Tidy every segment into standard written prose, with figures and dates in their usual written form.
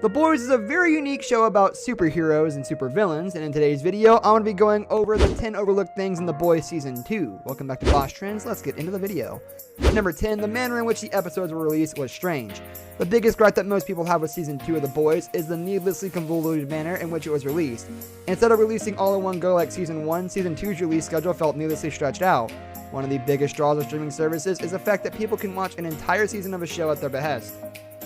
The Boys is a very unique show about superheroes and supervillains, and in today's video, I'm going to be going over the 10 overlooked things in The Boys Season 2. Welcome back to Boss Trends, let's get into the video. Number 10, the manner in which the episodes were released was strange. The biggest gripe that most people have with Season 2 of The Boys is the needlessly convoluted manner in which it was released. Instead of releasing all in one go like Season 1, Season 2's release schedule felt needlessly stretched out. One of the biggest draws of streaming services is the fact that people can watch an entire season of a show at their behest.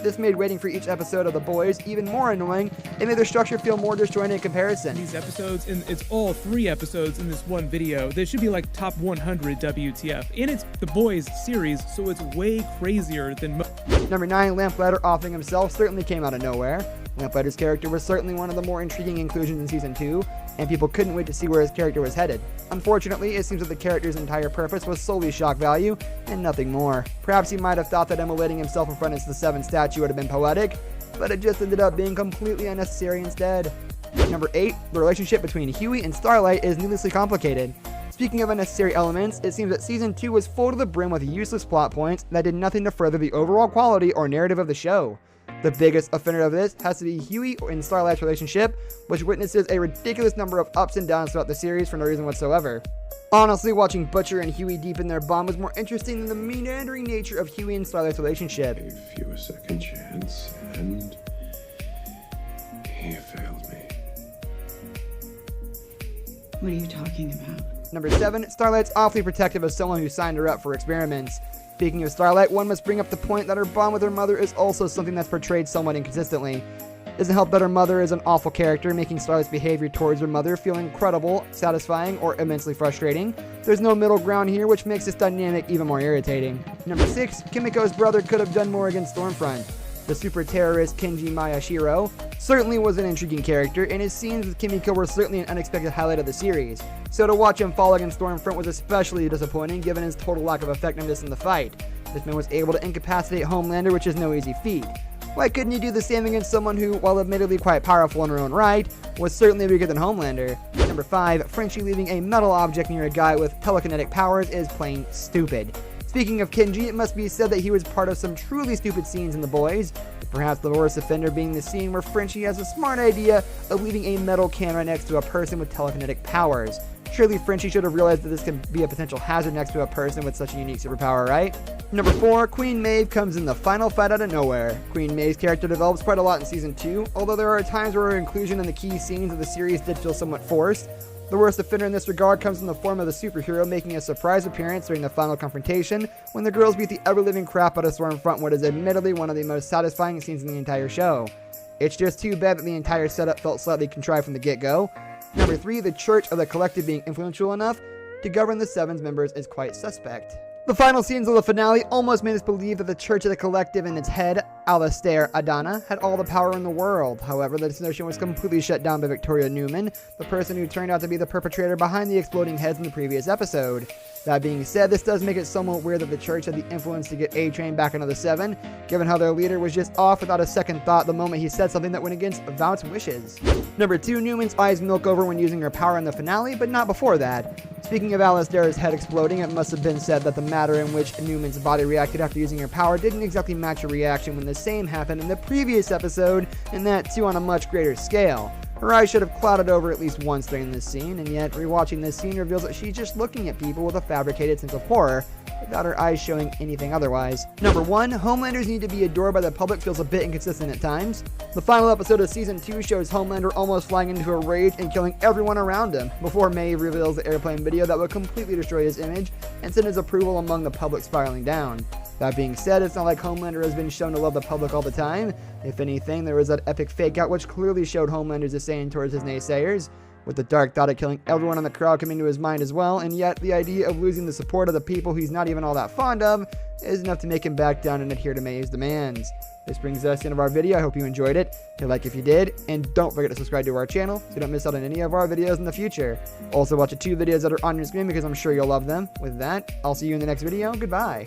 This made waiting for each episode of The Boys even more annoying and made their structure feel more disjointed in comparison. These episodes, and it's all 3 episodes in this one video. They should be like top 100 WTF. And it's The Boys series, so it's way crazier than Number 9, Lamplighter offering himself certainly came out of nowhere. Lamplighter's character was certainly one of the more intriguing inclusions in Season 2, and people couldn't wait to see where his character was headed. Unfortunately, it seems that the character's entire purpose was solely shock value, and nothing more. Perhaps he might have thought that immolating himself in front of the 7 statue would have been poetic, but it just ended up being completely unnecessary instead. Number 8, the relationship between Huey and Starlight is needlessly complicated. Speaking of unnecessary elements, it seems that Season 2 was full to the brim with useless plot points that did nothing to further the overall quality or narrative of the show. The biggest offender of this has to be Huey and Starlight's relationship, which witnesses a ridiculous number of ups and downs throughout the series for no reason whatsoever. Honestly, watching Butcher and Huey deepen their bond was more interesting than the meandering nature of Huey and Starlight's relationship. I gave you a second chance, and you failed me. What are you talking about? Number 7, Starlight's awfully protective of someone who signed her up for experiments. Speaking of Starlight, one must bring up the point that her bond with her mother is also something that's portrayed somewhat inconsistently. It doesn't help that her mother is an awful character, making Starlight's behavior towards her mother feel incredible, satisfying, or immensely frustrating. There's no middle ground here, which makes this dynamic even more irritating. Number 6, Kimiko's brother could have done more against Stormfront. The super terrorist Kenji Mayashiro certainly was an intriguing character, and his scenes with Kimiko were certainly an unexpected highlight of the series. So to watch him fall against Stormfront was especially disappointing given his total lack of effectiveness in the fight. This man was able to incapacitate Homelander, which is no easy feat. Why couldn't you do the same against someone who, while admittedly quite powerful in her own right, was certainly weaker than Homelander? Number 5, Frenchie leaving a metal object near a guy with telekinetic powers is plain stupid. Speaking of Kenji, it must be said that he was part of some truly stupid scenes in The Boys, with perhaps the worst offender being the scene where Frenchie has a smart idea of leaving a metal can right next to a person with telekinetic powers. Surely Frenchie should have realized that this could be a potential hazard next to a person with such a unique superpower, right? Number 4, Queen Maeve comes in the final fight out of nowhere. Queen Maeve's character develops quite a lot in Season 2, although there are times where her inclusion in the key scenes of the series did feel somewhat forced. The worst offender in this regard comes in the form of the superhero making a surprise appearance during the final confrontation when the girls beat the ever-living crap out of Stormfront, what is admittedly one of the most satisfying scenes in the entire show. It's just too bad that the entire setup felt slightly contrived from the get-go. Number 3, the Church of the Collective being influential enough to govern the Seven's members is quite suspect. The final scenes of the finale almost made us believe that the Church of the Collective and its head, Alastair Adana, had all the power in the world. However, this notion was completely shut down by Victoria Newman, the person who turned out to be the perpetrator behind the exploding heads in the previous episode. That being said, this does make it somewhat weird that the Church had the influence to get A-Train back into the Seven, given how their leader was just off without a second thought the moment he said something that went against Vought's wishes. Number 2, Newman's eyes milk over when using her power in the finale, but not before that. Speaking of Alastair's head exploding, it must have been said that the manner in which Newman's body reacted after using her power didn't exactly match her reaction when the same happened in the previous episode, and that too on a much greater scale. Her eyes should have clouded over at least once during this scene, and yet rewatching this scene reveals that she's just looking at people with a fabricated sense of horror, without her eyes showing anything otherwise. Number 1, Homelander's need to be adored by the public feels a bit inconsistent at times. The final episode of Season 2 shows Homelander almost flying into a rage and killing everyone around him, before Maeve reveals the airplane video that would completely destroy his image and send his approval among the public spiraling down. That being said, it's not like Homelander has been shown to love the public all the time. If anything, there was that epic fake out which clearly showed Homelander's disdain towards his naysayers, with the dark thought of killing everyone in the crowd coming to his mind as well, and yet the idea of losing the support of the people he's not even all that fond of is enough to make him back down and adhere to Maeve's demands. This brings us to the end of our video. I hope you enjoyed it. Hit like if you did, and don't forget to subscribe to our channel so you don't miss out on any of our videos in the future. Also watch the 2 videos that are on your screen because I'm sure you'll love them. With that, I'll see you in the next video. Goodbye.